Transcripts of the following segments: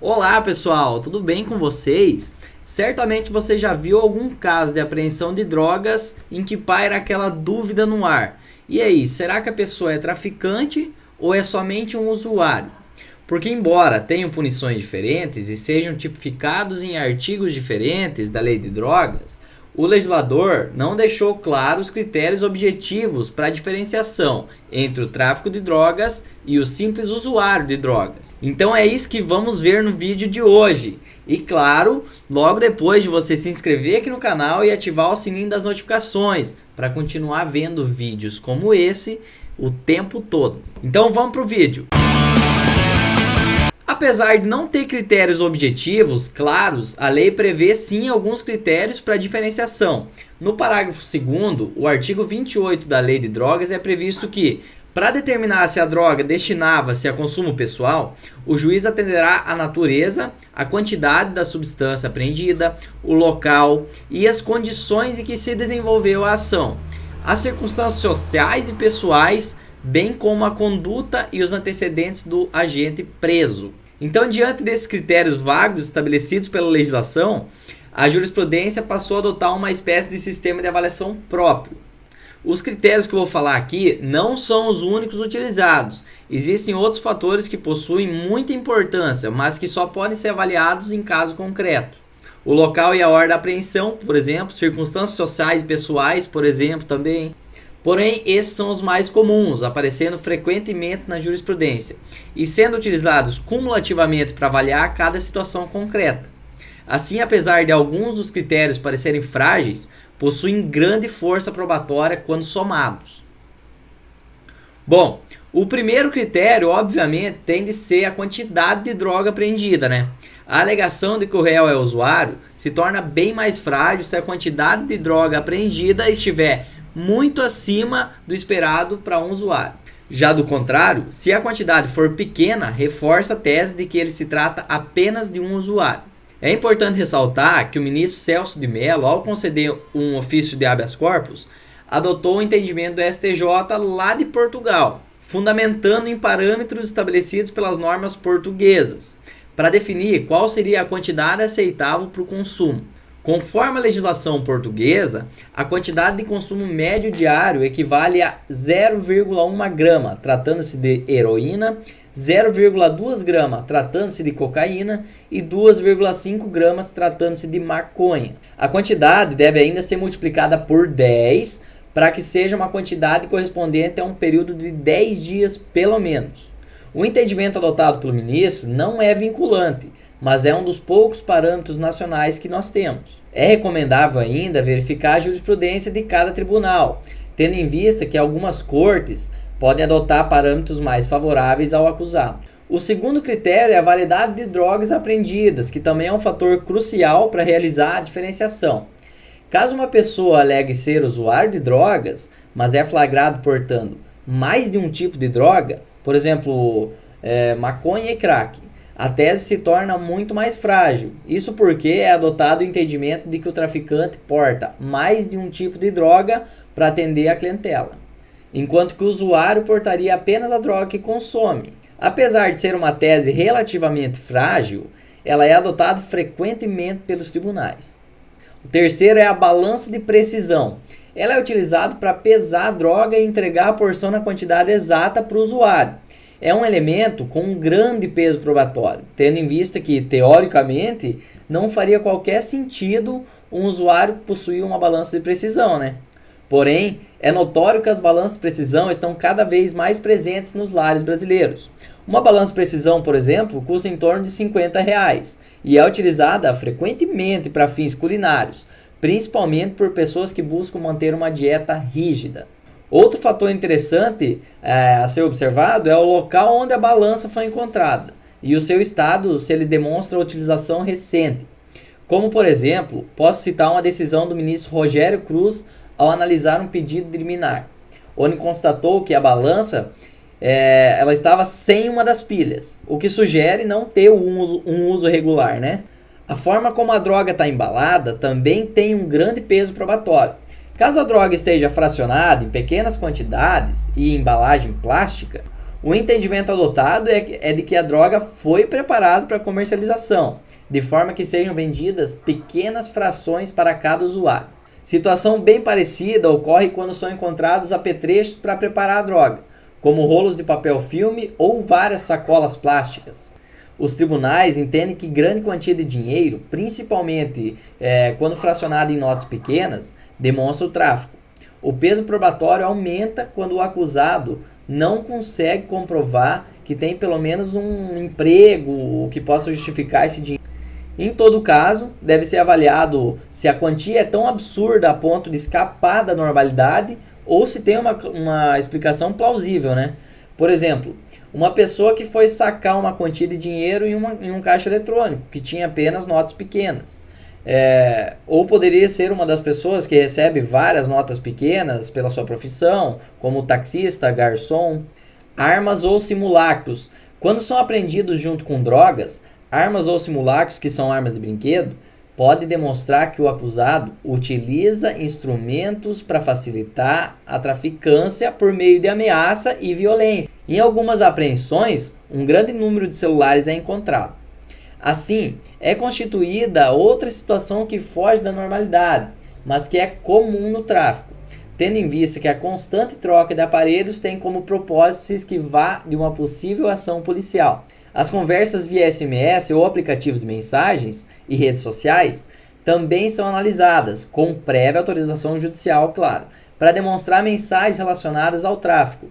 Olá pessoal, tudo bem com vocês? Certamente você já viu algum caso de apreensão de drogas em que paira aquela dúvida no ar. E aí, será que a pessoa é traficante ou é somente um usuário? Porque embora tenham punições diferentes e sejam tipificados em artigos diferentes da lei de drogas, o legislador não deixou claros critérios objetivos para a diferenciação entre o tráfico de drogas e o simples usuário de drogas. Então é isso que vamos ver no vídeo de hoje. E claro, logo depois de você se inscrever aqui no canal e ativar o sininho das notificações para continuar vendo vídeos como esse o tempo todo. Então vamos para o vídeo. Apesar de não ter critérios objetivos claros, a lei prevê sim alguns critérios para diferenciação. No parágrafo 2º, o artigo 28 da Lei de Drogas é previsto que, para determinar se a droga destinava-se a consumo pessoal, o juiz atenderá à natureza, a quantidade da substância apreendida, o local e as condições em que se desenvolveu a ação, as circunstâncias sociais e pessoais, bem como a conduta e os antecedentes do agente preso. Então, diante desses critérios vagos estabelecidos pela legislação, a jurisprudência passou a adotar uma espécie de sistema de avaliação próprio. Os critérios que eu vou falar aqui não são os únicos utilizados. Existem outros fatores que possuem muita importância, mas que só podem ser avaliados em caso concreto. O local e a hora da apreensão, por exemplo, circunstâncias sociais e pessoais, por exemplo, também. Porém, esses são os mais comuns, aparecendo frequentemente na jurisprudência e sendo utilizados cumulativamente para avaliar cada situação concreta. Assim, apesar de alguns dos critérios parecerem frágeis, possuem grande força probatória quando somados. Bom, o primeiro critério, obviamente, tem de ser a quantidade de droga apreendida, né? A alegação de que o réu é usuário se torna bem mais frágil se a quantidade de droga apreendida estiver muito acima do esperado para um usuário. Já do contrário, se a quantidade for pequena, reforça a tese de que ele se trata apenas de um usuário. É importante ressaltar que o ministro Celso de Mello, ao conceder um ofício de habeas corpus, adotou o entendimento do STJ lá de Portugal, fundamentando em parâmetros estabelecidos pelas normas portuguesas, para definir qual seria a quantidade aceitável para o consumo. Conforme a legislação portuguesa, a quantidade de consumo médio diário equivale a 0,1 grama, tratando-se de heroína, 0,2 grama, tratando-se de cocaína e 2,5 gramas, tratando-se de maconha. A quantidade deve ainda ser multiplicada por 10 para que seja uma quantidade correspondente a um período de 10 dias pelo menos. O entendimento adotado pelo ministro não é vinculante, mas é um dos poucos parâmetros nacionais que nós temos. É recomendável ainda verificar a jurisprudência de cada tribunal, tendo em vista que algumas cortes podem adotar parâmetros mais favoráveis ao acusado. O segundo critério é a variedade de drogas apreendidas, que também é um fator crucial para realizar a diferenciação. Caso uma pessoa alegue ser usuário de drogas, mas é flagrado portando mais de um tipo de droga, por exemplo, maconha e crack, a tese se torna muito mais frágil. Isso porque é adotado o entendimento de que o traficante porta mais de um tipo de droga para atender a clientela, enquanto que o usuário portaria apenas a droga que consome. Apesar de ser uma tese relativamente frágil, ela é adotada frequentemente pelos tribunais. O terceiro é a balança de precisão. Ela é utilizada para pesar a droga e entregar a porção na quantidade exata para o usuário. É um elemento com um grande peso probatório, tendo em vista que, teoricamente, não faria qualquer sentido um usuário possuir uma balança de precisão, né? Porém, é notório que as balanças de precisão estão cada vez mais presentes nos lares brasileiros. Uma balança de precisão, por exemplo, custa em torno de R$50 e é utilizada frequentemente para fins culinários, principalmente por pessoas que buscam manter uma dieta rígida. Outro fator interessante a ser observado é o local onde a balança foi encontrada e o seu estado se ele demonstra a utilização recente. Como, por exemplo, posso citar uma decisão do ministro Rogério Cruz ao analisar um pedido de liminar, onde constatou que a balança ela estava sem uma das pilhas, o que sugere não ter um uso regular, né? A forma como a droga está embalada também tem um grande peso probatório. Caso a droga esteja fracionada em pequenas quantidades e em embalagem plástica, O entendimento adotado é de que a droga foi preparada para comercialização, de forma que sejam vendidas pequenas frações para cada usuário. Situação bem parecida ocorre quando são encontrados apetrechos para preparar a droga, como rolos de papel filme ou várias sacolas plásticas. Os tribunais entendem que grande quantia de dinheiro, principalmente quando fracionado em notas pequenas, demonstra o tráfico. O peso probatório aumenta quando o acusado não consegue comprovar que tem pelo menos um emprego que possa justificar esse dinheiro. Em todo caso, deve ser avaliado se a quantia é tão absurda a ponto de escapar da normalidade ou se tem uma explicação plausível, né? Por exemplo, uma pessoa que foi sacar uma quantia de dinheiro em um caixa eletrônico, que tinha apenas notas pequenas. Ou poderia ser uma das pessoas que recebe várias notas pequenas pela sua profissão, como taxista, garçom. Armas ou simulacros. Quando são apreendidos junto com drogas, armas ou simulacros, que são armas de brinquedo, pode demonstrar que o acusado utiliza instrumentos para facilitar a traficância por meio de ameaça e violência. Em algumas apreensões, um grande número de celulares é encontrado. Assim, é constituída outra situação que foge da normalidade, mas que é comum no tráfico, tendo em vista que a constante troca de aparelhos tem como propósito se esquivar de uma possível ação policial. As conversas via SMS ou aplicativos de mensagens e redes sociais também são analisadas, com prévia autorização judicial, claro, para demonstrar mensagens relacionadas ao tráfico.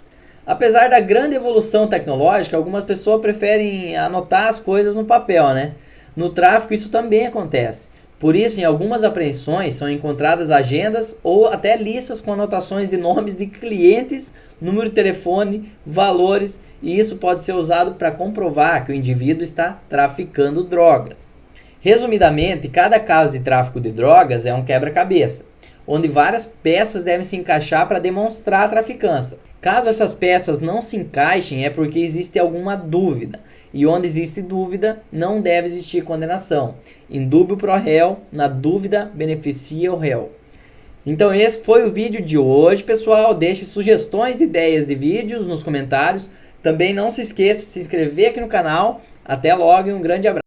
Apesar da grande evolução tecnológica, algumas pessoas preferem anotar as coisas no papel, né? No tráfico isso também acontece. Por isso, em algumas apreensões são encontradas agendas ou até listas com anotações de nomes de clientes, número de telefone, valores, e isso pode ser usado para comprovar que o indivíduo está traficando drogas. Resumidamente, cada caso de tráfico de drogas é um quebra-cabeça, onde várias peças devem se encaixar para demonstrar a traficância. Caso essas peças não se encaixem, é porque existe alguma dúvida. E onde existe dúvida, não deve existir condenação. In dubio pro réu, na dúvida beneficia o réu. Então esse foi o vídeo de hoje, pessoal. Deixe sugestões de ideias de vídeos nos comentários. Também não se esqueça de se inscrever aqui no canal. Até logo e um grande abraço.